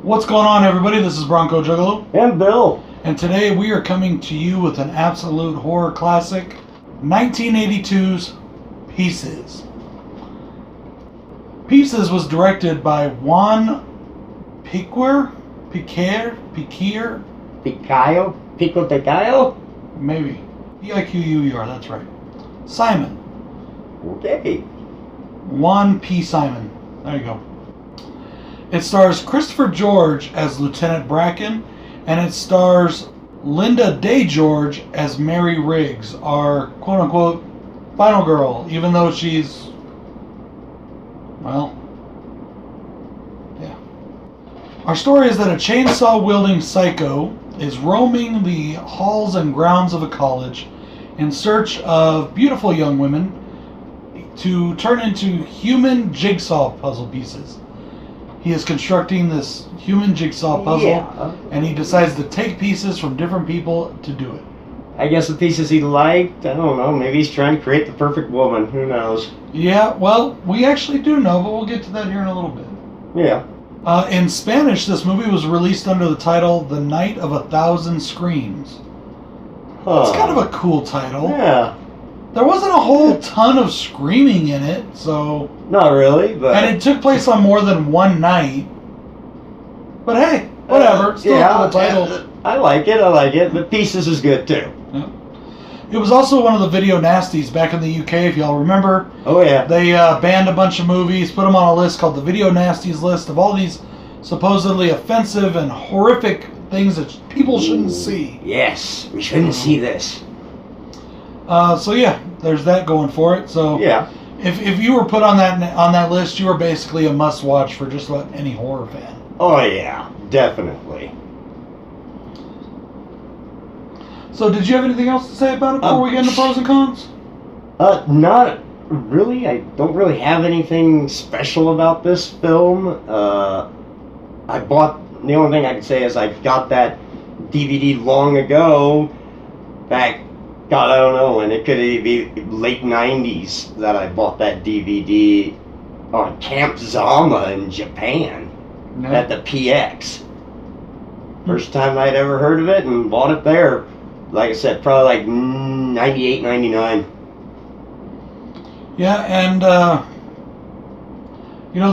What's going on, everybody? This is BroncoJuggalo. And Bill. And today we are coming to you with an absolute horror classic, 1982's Pieces. Pieces was directed by Juan Piquer? Picayo? Pico de Gallo? Maybe. P-I-Q-U-E-R, that's right. Simon. Okay. Juan P. Simon. There you go. It stars Christopher George as Lieutenant Bracken, and it stars Linda Day George as Mary Riggs, our quote-unquote final girl, even though she's, well, yeah. Our story is that a chainsaw-wielding psycho is roaming the halls and grounds of a college in search of beautiful young women to turn into human jigsaw puzzle pieces. He is constructing this human jigsaw puzzle, and he decides to take pieces from different people to do it. I guess the pieces he liked, I don't know, maybe he's trying to create the perfect woman, who knows? Yeah, well, we actually do know, but we'll get to that here in a little bit. Yeah. In Spanish, this movie was released under the title The Night of a Thousand Screams. Huh. It's kind of a cool title. Yeah. There wasn't a whole ton of screaming in it, so... Not really, but... And it took place on more than one night. But hey, whatever. Still a cool title. I like it, but Pieces is good too. Yeah. It was also one of the video nasties back in the UK, if y'all remember. Oh yeah. They banned a bunch of movies, put them on a list called the Video Nasties list of all these supposedly offensive and horrific things that people shouldn't see. Yes, we shouldn't see this. So yeah, there's that going for it. So yeah, if you were put on that list, you were basically a must-watch for just about any horror fan. Oh yeah, definitely. So did you have anything else to say about it before we get into pros and cons? Not really. I don't really have anything special about this film. I bought, the only thing I can say is I got that DVD long ago, back, God, I don't know, and it could be late 90s that I bought that DVD on Camp Zama in Japan at the PX. First time I'd ever heard of it, and bought it there. Like I said, probably like 98, 99. Yeah, and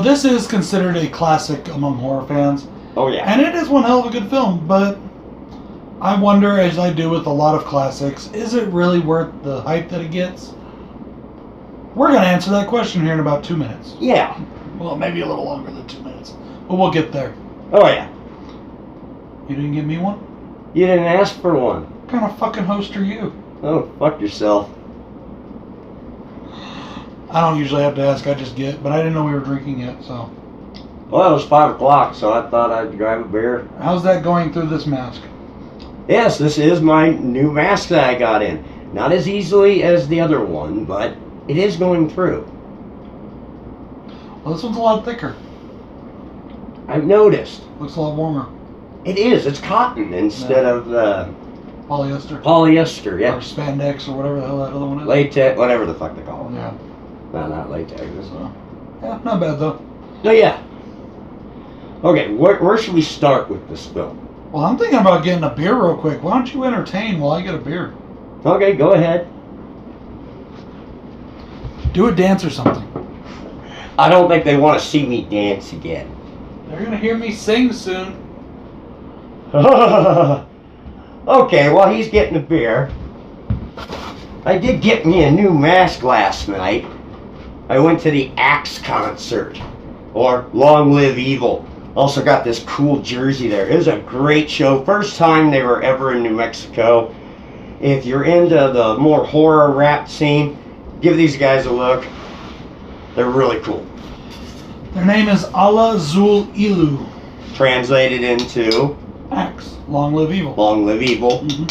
this is considered a classic among horror fans. Oh yeah. And it is one hell of a good film, but I wonder, as I do with a lot of classics, is it really worth the hype that it gets? We're going to answer that question here in about 2 minutes. Yeah. Well, maybe a little longer than 2 minutes, but we'll get there. Oh yeah. You didn't give me one? You didn't ask for one. What kind of fucking host are you? Oh, fuck yourself. I don't usually have to ask, I just get, but I didn't know we were drinking yet, so. Well, it was 5 o'clock, so I thought I'd grab a beer. How's that going through this mask? Yes, this is my new mask that I got in. Not as easily as the other one, but it is going through. Well, this one's a lot thicker. I've noticed. Looks a lot warmer. It is. It's cotton instead of polyester. Polyester, yeah. Or spandex or whatever the hell that other one is. Latex, whatever the fuck they call it. Yeah. No, not latex. So, yeah, not bad though. Oh yeah. Okay, where should we start with this film? Well, I'm thinking about getting a beer real quick. Why don't you entertain while I get a beer? Okay, go ahead. Do a dance or something. I don't think they want to see me dance again. They're going to hear me sing soon. Okay, while he's getting a beer, I did get me a new mask last night. I went to the Axe concert, or Long Live Evil. Also got this cool jersey there. It was a great show. First time they were ever in New Mexico. If you're into the more horror rap scene, give these guys a look. They're really cool. Their name is Allah Zul Ilu. Translated into Axe. Long Live Evil. Long Live Evil. Mm-hmm.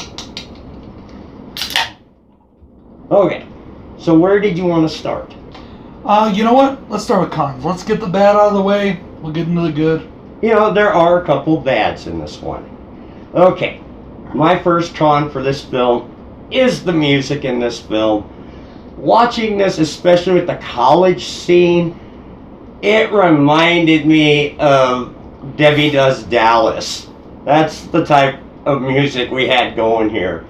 Okay, so where did you want to start? You know what? Let's start with cons. Let's get the bad out of the way. We'll get into the good. You know, there are a couple bads in this one. Okay, my first con for this film is the music in this film. Watching this, especially with the college scene, it reminded me of Debbie Does Dallas. That's the type of music we had going here.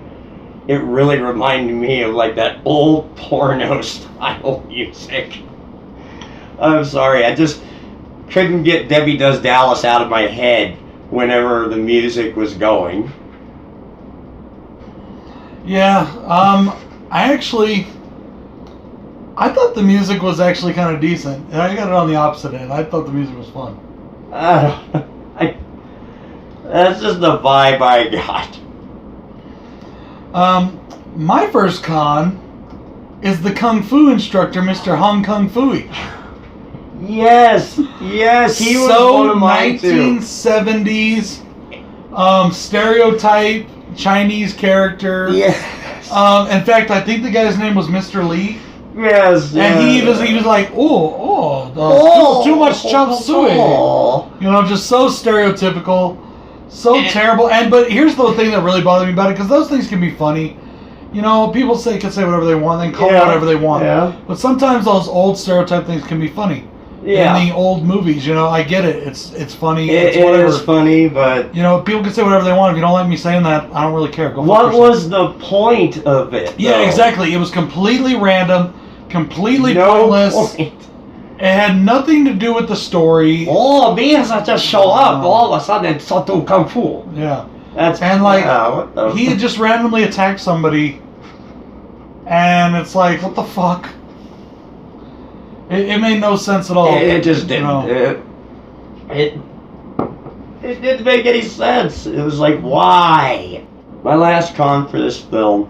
It really reminded me of like that old porno style music. I'm sorry, I just couldn't get Debbie Does Dallas out of my head whenever the music was going. Yeah, I thought the music was actually kind of decent. I got it on the opposite end. I thought the music was fun. That's just the vibe I got. My first con is the Kung Fu instructor, Mr. Hong Kung Fooey. Yes, he was one of mine too. 1970s stereotype Chinese character. Yes. In fact, I think the guy's name was Mr. Lee. Yes. And he was like, too much chop suey. You know, just so stereotypical, so terrible. But here's the thing that really bothered me about it, because those things can be funny. You know, people can say whatever they want, they can call it whatever they want. Yeah. But sometimes those old stereotype things can be funny. Yeah. In the old movies, you know, I get it. It's funny. It's whatever. It is funny, but you know, people can say whatever they want. If you don't like me saying that, I don't really care. Go. What was the point of it? Yeah, exactly. It was completely random, completely pointless. Point. It had nothing to do with the story. Oh, beings that just show up all of a sudden and start doing kung fu. Yeah. He had just randomly attacked somebody, and it's like, what the fuck? It made no sense at all. It just didn't. It didn't make any sense. It was like, why? My last con for this film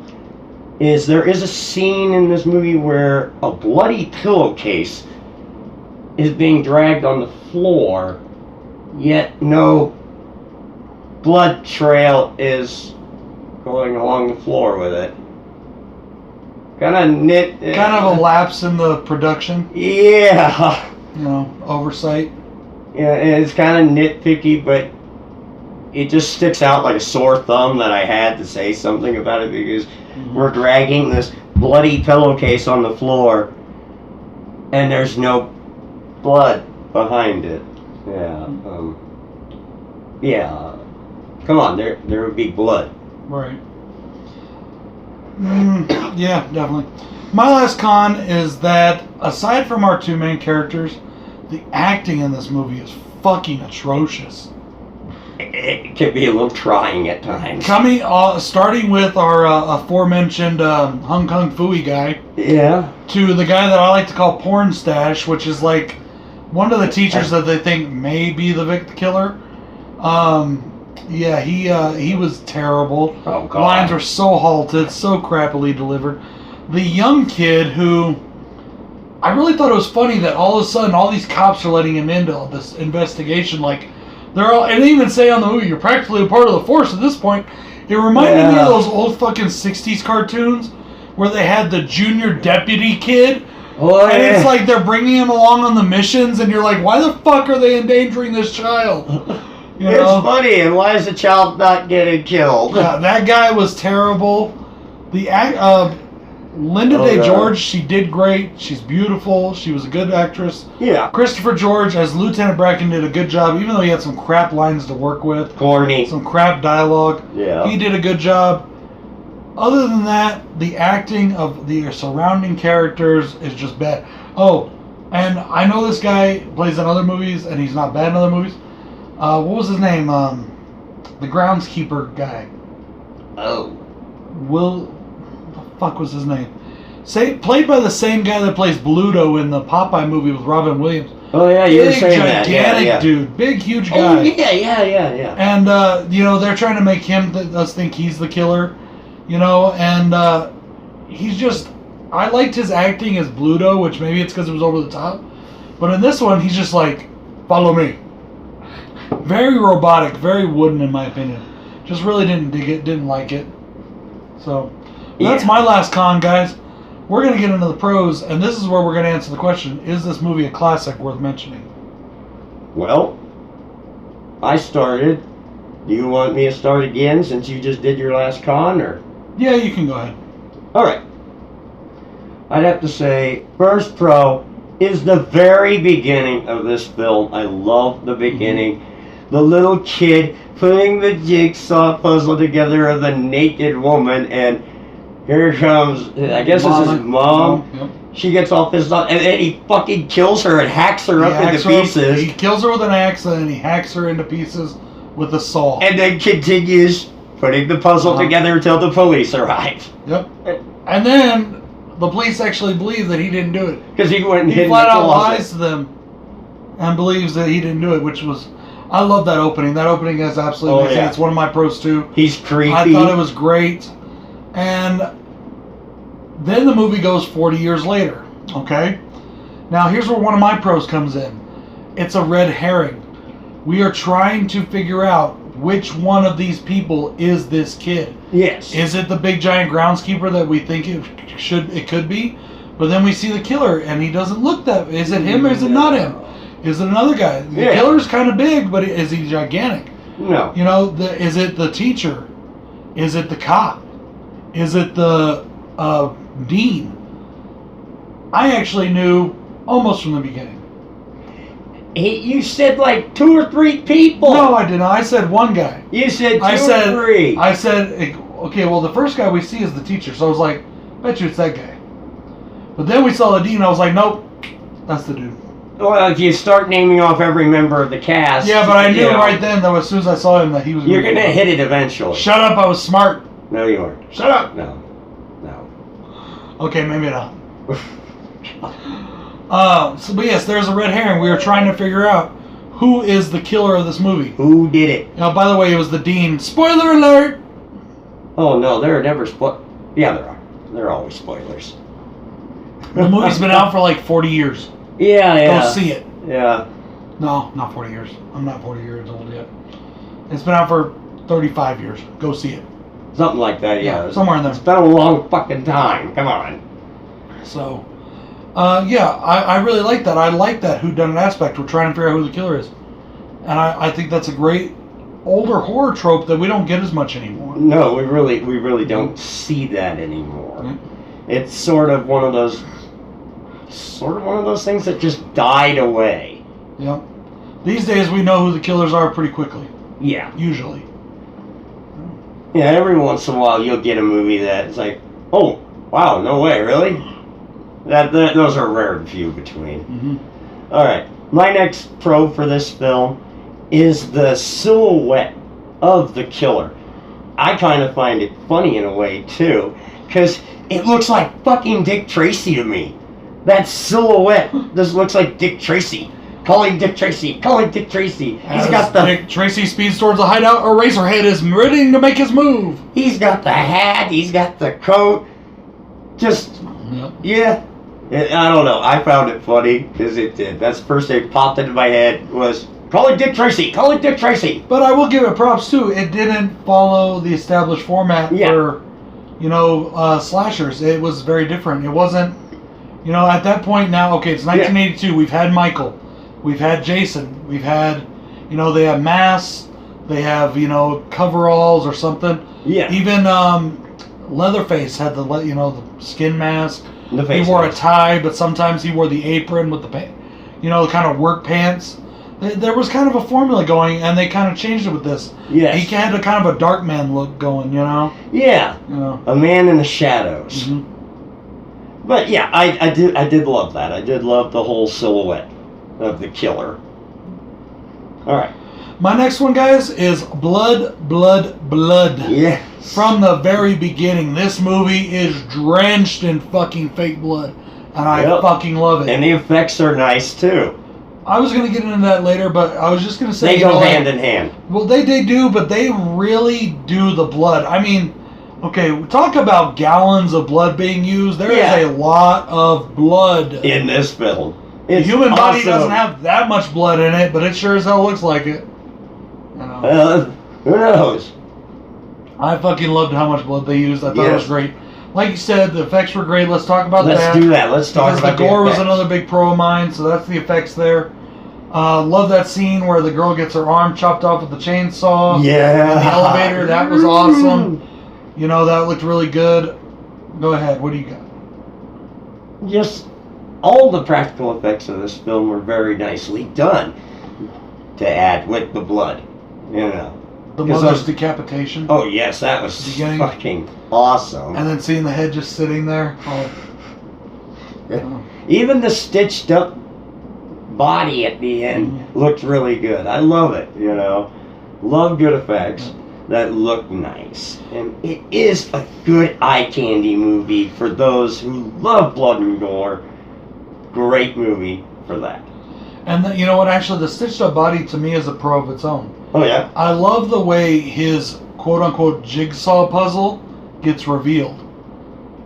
is there is a scene in this movie where a bloody pillowcase is being dragged on the floor, yet no blood trail is going along the floor with it. Kind of a lapse in the production. Yeah. You know, oversight. Yeah, it's kind of nitpicky, but it just sticks out like a sore thumb that I had to say something about it, because we're dragging this bloody pillowcase on the floor and there's no blood behind it. Yeah. Yeah. Come on, there would be blood. Right. Yeah, definitely. My last con is that, aside from our two main characters, the acting in this movie is fucking atrocious. It can be a little trying at times. Starting with our aforementioned Hong Kong Fooey guy. Yeah. To the guy that I like to call Porn Stash, which is like one of the teachers that they think may be the killer. Yeah, he was terrible. Oh, God. Lines were so halted, so crappily delivered. The young kid who, I really thought it was funny that all of a sudden all these cops are letting him into this investigation. Like, and they even say on the movie, you're practically a part of the force at this point. It reminded me of those old fucking 60s cartoons where they had the junior deputy kid. Oh, and it's like they're bringing him along on the missions, and you're like, why the fuck are they endangering this child? You know? It's funny, and why is the child not getting killed? Yeah, that guy was terrible. Linda Day George, she did great. She's beautiful. She was a good actress. Yeah. Christopher George as Lieutenant Bracken did a good job, even though he had some crap lines to work with. Corny. Some crap dialogue. Yeah. He did a good job. Other than that, the acting of the surrounding characters is just bad. Oh, and I know this guy plays in other movies, and he's not bad in other movies. What was his name? The groundskeeper guy. Oh. What the fuck was his name? Played by the same guy that plays Bluto in the Popeye movie with Robin Williams. Oh, yeah, you were saying that. Gigantic dude. Big, huge guy. Oh, yeah. And, you know, they're trying to make us think he's the killer. You know, and he's just... I liked his acting as Bluto, which maybe it's because it was over the top. But in this one, he's just like, follow me. Very robotic, very wooden in my opinion. Just really didn't dig it, didn't like it. So, that's my last con, guys. We're going to get into the pros, and this is where we're going to answer the question, is this movie a classic worth mentioning? Well, I started. Do you want me to start again since you just did your last con, or? Yeah, you can go ahead. Alright. I'd have to say, first pro is the very beginning of this film. I love the beginning. the little kid putting the jigsaw puzzle together of the naked woman, and here comes, I guess this is his mom. Yep. She gets all pissed off, and then he fucking kills her and hacks her up into pieces. He kills her with an axe, and then he hacks her into pieces with a saw. And then continues putting the puzzle together until the police arrive. Yep. And then the police actually believe that he didn't do it. Because he went and hid He in flat the out closet. lies to them and believes that he didn't do it, which was... I love that opening. That opening is absolutely amazing. Yeah. It's one of my pros, too. He's creepy. I thought it was great. And then the movie goes 40 years later. Okay? Now, here's where one of my pros comes in. It's a red herring. We are trying to figure out which one of these people is this kid. Yes. Is it the big giant groundskeeper that we think it could be? But then we see the killer, and he doesn't look that... Is it him or is it not him? Is it another guy? The killer's kind of big, but is he gigantic? No. You know, is it the teacher? Is it the cop? Is it the dean? I actually knew almost from the beginning. You said like 2 or 3 people. No, I didn't. I said one guy. You said 2 or 3. I said, okay, well, the first guy we see is the teacher, so I was like, bet you it's that guy. But then we saw the dean, and I was like, nope, that's the dude. Well, if you start naming off every member of the cast... Yeah, but I knew right then, that as soon as I saw him, that he was... You're going to hit it eventually. Shut up, I was smart. No, you weren't. Shut up. No. Okay, maybe not. But yes, there's a red herring. We were trying to figure out who is the killer of this movie. Who did it? Now, by the way, it was the dean. Spoiler alert! Oh, no, there are never Yeah, there are. There are always spoilers. The movie's been out for like 40 years. Yeah. Go see it. Yeah. No, not 40 years. I'm not 40 years old yet. It's been out for 35 years. Go see it. Something like that, yeah. Somewhere in there. It's been a long fucking time. Come on. So, I really like that. I like that whodunit aspect. We're trying to figure out who the killer is. And I think that's a great older horror trope that we don't get as much anymore. No, we really don't see that anymore. Mm-hmm. It's sort of one of those things that just died away. Yep. These days we know who the killers are pretty quickly. Yeah. Usually. Yeah, every once in a while you'll get a movie that's like, oh, wow, no way, really? Those are rare and few between. Mm-hmm. All right, my next pro for this film is the silhouette of the killer. I kind of find it funny in a way, too, because it looks like fucking Dick Tracy to me. That silhouette just looks like Dick Tracy. Calling Dick Tracy. Calling Dick Tracy. He's got the... Dick Tracy speeds towards the hideout. Eraserhead is ready to make his move. He's got the hat. He's got the coat. Just... Yep. Yeah. I don't know. I found it funny because it did. That's the first thing that popped into my head was... Calling Dick Tracy! Calling Dick Tracy! But I will give it props, too. It didn't follow the established format for, slashers. It was very different. It wasn't, at that point now, okay, it's 1982. We've had Michael. We've had Jason. We've had, they have masks. They have, coveralls or something. Yeah. Even Leatherface had the skin mask. He wore a tie, but sometimes he wore the apron with the, kind of work pants. There was kind of a formula going, and they kind of changed it with this. Yeah. He had a kind of a dark man look going, Yeah. A man in the shadows. Mm-hmm. But yeah, I did love that. I did love the whole silhouette of the killer. All right. My next one, guys, is Blood, Blood, Blood. Yes. From the very beginning, this movie is drenched in fucking fake blood, and I fucking love it. And the effects are nice too. I was going to get into that later, but I was just going to say... They go hand in hand. Well, they do, but they really do the blood. I mean, okay, talk about gallons of blood being used. There is a lot of blood. In this film. The human body doesn't have that much blood in it, but it sure as hell looks like it. Who knows? I fucking loved how much blood they used. I thought it was great. Like you said, the effects were great. Let's talk about that. Let's do that. Let's talk about the gore was another big pro of mine, so that's the effects there. Love that scene where the girl gets her arm chopped off with the chainsaw. Yeah. In the elevator. That was awesome. That looked really good. Go ahead. What do you got? Just all the practical effects of this film were very nicely done. to add with the blood, you know. The mother's decapitation. Oh yes, that was fucking awesome. And then seeing the head just sitting there. Oh. Yeah. Even the stitched up body at the end looked really good. I love it, you know. Love good effects that look nice. And it is a good eye candy movie for those who love blood and gore. Great movie for that. And you know what? Actually, the stitched up body to me is a pro of its own. Oh yeah. I love the way his quote unquote jigsaw puzzle gets revealed.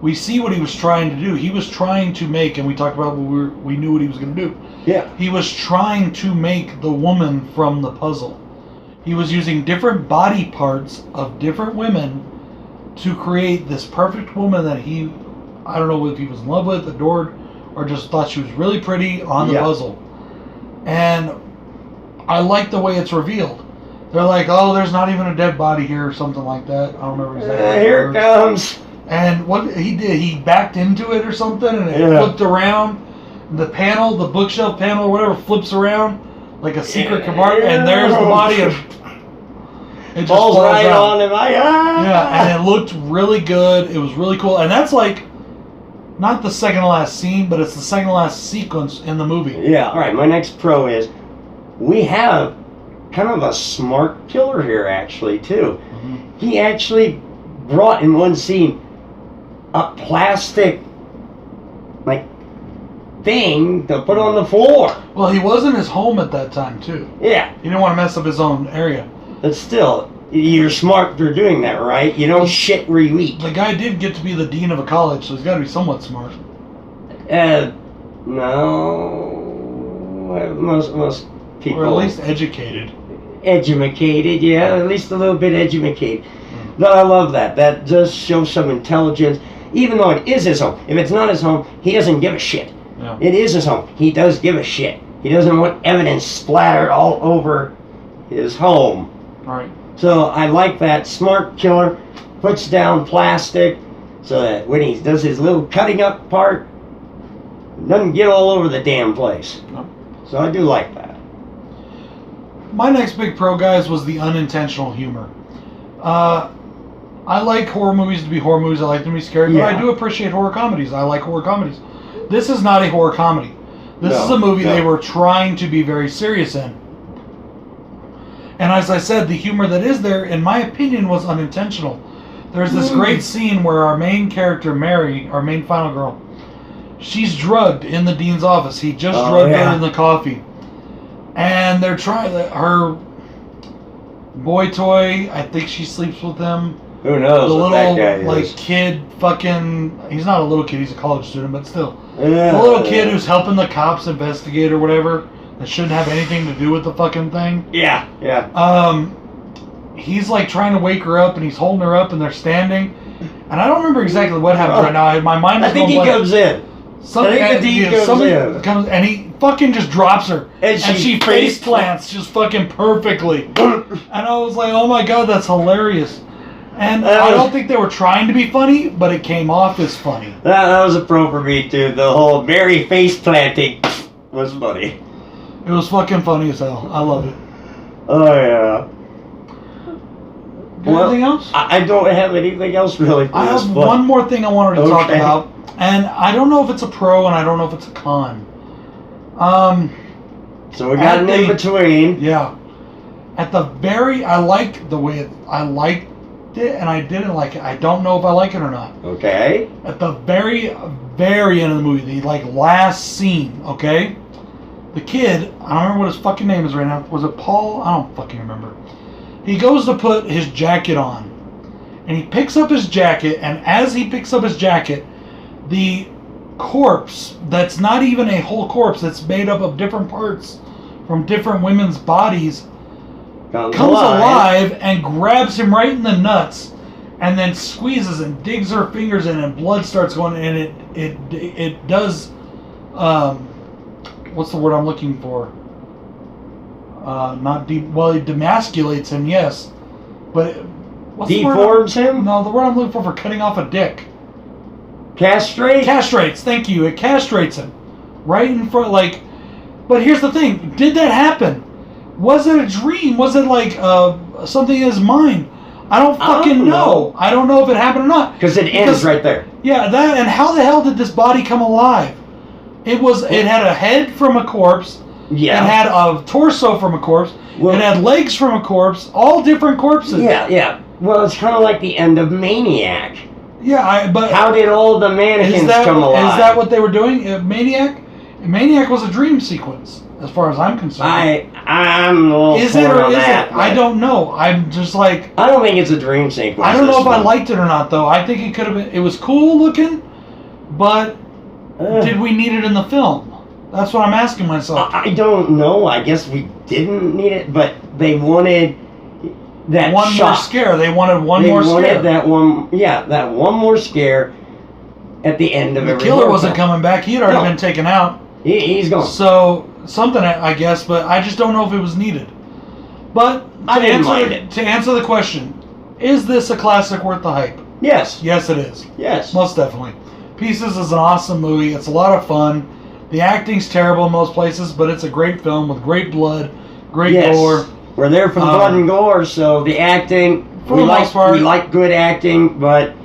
We see what he was trying to do. He was trying to make, and we talked about we knew what he was going to do. Yeah. He was trying to make the woman from the puzzle. He was using different body parts of different women to create this perfect woman that he, I don't know if he was in love with, adored, or just thought she was really pretty on the puzzle. And I like the way it's revealed. They're like, oh, there's not even a dead body here or something like that. I don't remember exactly. Here it comes. And what he did, he backed into it or something, and it flipped around. The panel, the bookshelf panel or whatever, flips around like a secret compartment, and there's the body, and it just falls right out. on him. Yeah, and it looked really good. It was really cool, and that's like not the second to last scene, but it's the second to last sequence in the movie. Yeah. All right. My next pro is we have kind of a smart killer here, actually, too. Mm-hmm. He actually brought in one scene a plastic like thing to put on the floor. Well, he was in his home at that time too. Yeah. He didn't want to mess up his own area. But still, you're smart for doing that, right? You don't shit where you eat. The guy did get to be the dean of a college, so he's got to be somewhat smart. No. Most people. Or at least educated. Educated, yeah. At least a little bit educated. But I love that. That does show some intelligence. Even though it is his home. If it's not his home, he doesn't give a shit. Yeah. It is his home. He does give a shit. He doesn't want evidence splattered all over his home. Right. So I like that. Smart killer. Puts down plastic so that when he does his little cutting up part, it doesn't get all over the damn place. No. So I do like that. My next big pro, guys, was the unintentional humor. I like horror movies to be horror movies. I like them to be scary, but I do appreciate horror comedies. I like horror comedies. This is not a horror comedy. This is a movie they were trying to be very serious in. And as I said, the humor that is there, in my opinion, was unintentional. There's this great scene where our main character, Mary, our main final girl, she's drugged in the dean's office. He just drugged her in the coffee. And they're trying, her boy toy, I think she sleeps with him. Who knows the what little, that guy like, is. Kid fucking, he's not a little kid, he's a college student, but still. The little kid who's helping the cops investigate or whatever, that shouldn't have anything to do with the fucking thing. Yeah. He's like trying to wake her up, and he's holding her up, and they're standing. And I don't remember exactly what happens right now. My mind is I think he comes in. Something comes, and he fucking just drops her, and she face plants just fucking perfectly. And I was like, oh my god, that's hilarious. And I don't think they were trying to be funny, but it came off as funny. That was a pro for me too. The whole Mary face planting was funny. It was fucking funny as hell. I love it. Oh yeah. Anything else? I don't have anything else really. I have one more thing I wanted to talk about, and I don't know if it's a pro and I don't know if it's a con. So we got an in between. Yeah. At the very, I liked the way I liked it, and I didn't like it. I don't know if I like it or not. Okay. At the very, very end of the movie, the last scene. Okay. The kid, I don't remember what his fucking name is right now. Was it Paul? I don't fucking remember. He goes to put his jacket on, and he picks up his jacket, and as he picks up his jacket, the corpse, that's not even a whole corpse, that's made up of different parts from different women's bodies, comes alive and grabs him right in the nuts, and then squeezes and digs her fingers in, and blood starts going, and it does, what's the word I'm looking for? It demasculates him, yes. But deforms him? No, the word I'm looking for cutting off a dick. Castrate? Castrates, thank you. It castrates him. Right in front, like... But here's the thing. Did that happen? Was it a dream? Was it like something in his mind? I don't fucking know. I don't know if it happened or not. Because it ends right there. Yeah, that, and how the hell did this body come alive? It had a head from a corpse. Yeah. It had a torso from a corpse. It had legs from a corpse. All different corpses. Yeah. Well, it's kind of like the end of Maniac. Yeah, but how did all the mannequins come alive? Is that what they were doing? Maniac was a dream sequence, as far as I'm concerned. I'm a little is it or is it? I don't know. I'm just like, I don't think it's a dream sequence. I don't know if I liked it or not, though. I think it could have been. It was cool looking, but did we need it in the film? That's what I'm asking myself. I don't know. I guess we didn't need it, but they wanted that one more scare. They wanted one more scare. They wanted that one. Yeah, that one more scare at the end of every. The killer wasn't coming back. He had already been taken out. He's gone. So something, I guess, but I just don't know if it was needed. But to answer the question, is this a classic worth the hype? Yes. Yes, it is. Yes. Most definitely. Pieces is an awesome movie. It's a lot of fun. The acting's terrible in most places, but it's a great film with great blood, great gore. We're there for the blood and gore, so the acting, we like good acting, but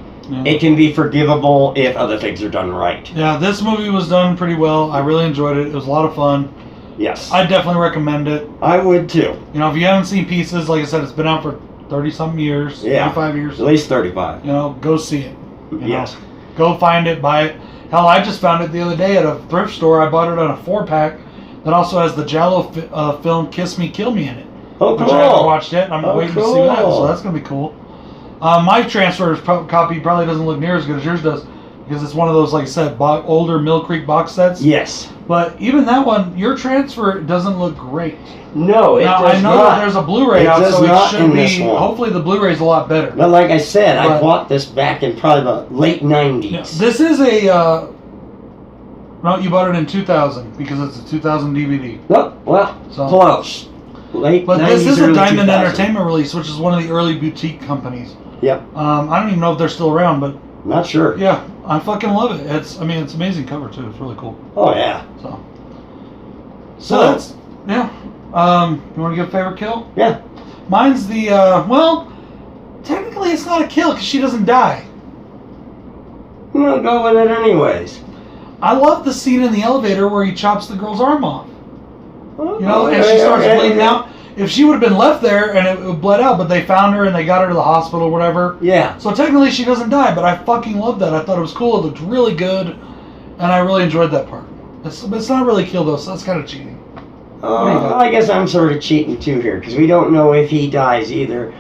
it can be forgivable if other things are done right. Yeah, this movie was done pretty well. I really enjoyed it. It was a lot of fun. Yes. I definitely recommend it. I would too. You know, if you haven't seen Pieces, like I said, it's been out for 30-something years, 35 years. At least 35. You know, go see it. Yes. Go find it, buy it. Hell, I just found it the other day at a thrift store. I bought it on a 4-pack that also has the Giallo film Kiss Me, Kill Me in it. Oh, cool. Which I haven't watched yet, and I'm waiting to see that, so that's going to be cool. My transfer copy probably doesn't look near as good as yours does, because it's one of those, like I said, older Mill Creek box sets. Yes. But even that one, your transfer doesn't look great. No, it does not. I know that there's a Blu-ray out, so it should be. Hopefully, the Blu-ray's a lot better. But like I said, I bought this back in probably the late 90s. Yeah, this is a. No, you bought it in 2000 because it's a 2000 DVD. Well, close. Late but 90s, this is a Diamond 2000. Entertainment release, which is one of the early boutique companies. Yep. I don't even know if they're still around, but. Not sure. Yeah, I fucking love it. It's amazing cover too. It's really cool. Oh yeah. So that's you want to give a favorite kill? Yeah. Mine's the technically it's not a kill because she doesn't die. I'm gonna go with it anyways. I love the scene in the elevator where he chops the girl's arm off. Oh, you know, and she starts bleeding out. If she would have been left there and it bled out, but they found her and they got her to the hospital or whatever. Yeah. So technically she doesn't die, but I fucking loved that. I thought it was cool. It looked really good, and I really enjoyed that part. It's not really kill though, so that's kind of cheating. I guess I'm sort of cheating too here because we don't know if he dies either.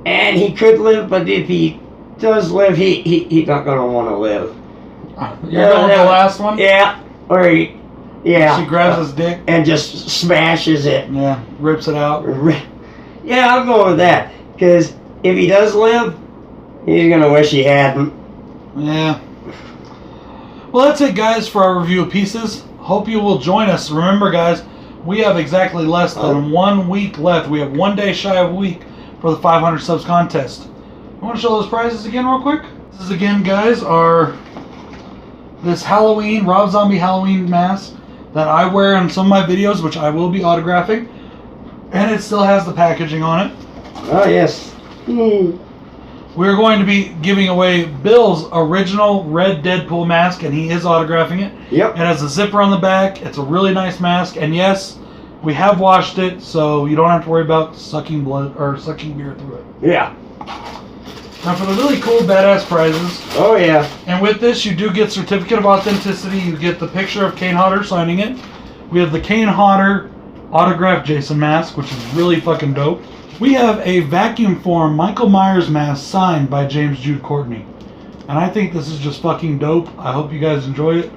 And he could live, but if he does live, he's not gonna want to live. You're going with the last one? Yeah. Or she grabs his dick and just smashes it. Yeah, rips it out. Yeah, I'll go with that. Because if he does live, he's going to wish he hadn't. Yeah. Well, that's it, guys, for our review of Pieces. Hope you will join us. Remember, guys, we have exactly less than 1 week left. We have 1 day shy of a week for the 500 subs contest. You want to show those prizes again real quick? This is, again, guys, this Halloween, Rob Zombie Halloween mask that I wear in some of my videos, which I will be autographing. And it still has the packaging on it. Oh, yes. We're going to be giving away Bill's original red Deadpool mask, and he is autographing it. Yep. It has a zipper on the back. It's a really nice mask. And yes, we have washed it, so you don't have to worry about sucking blood or sucking beer through it. Yeah. Now for the really cool badass prizes. Oh yeah. And with this you do get certificate of authenticity. You get the picture of Kane Hodder signing it. We have the Kane Hodder autographed Jason mask, which is really fucking dope. We have a vacuum form Michael Myers mask signed by James Jude Courtney. And I think this is just fucking dope. I hope you guys enjoy it.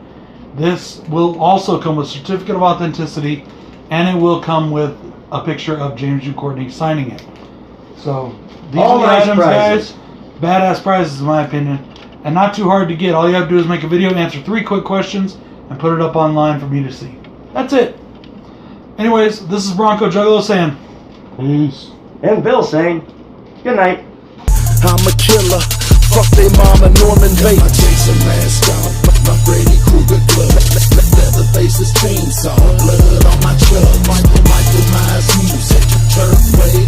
This will also come with certificate of authenticity, and it will come with a picture of James Jude Courtney signing it. So these are the items, guys. Badass prizes, in my opinion, and not too hard to get. All you have to do is make a video, answer 3 quick questions, and put it up online for me to see. That's it. Anyways, this is BroncoJuggalo saying peace. And Bill saying good night. I'm a killer. Fuck they mama, Norman Got my Bates. Jason mask on, my Freddy Krueger glove, leather faces chainsaw, blood on my truck, Michael Myers music, turf wave.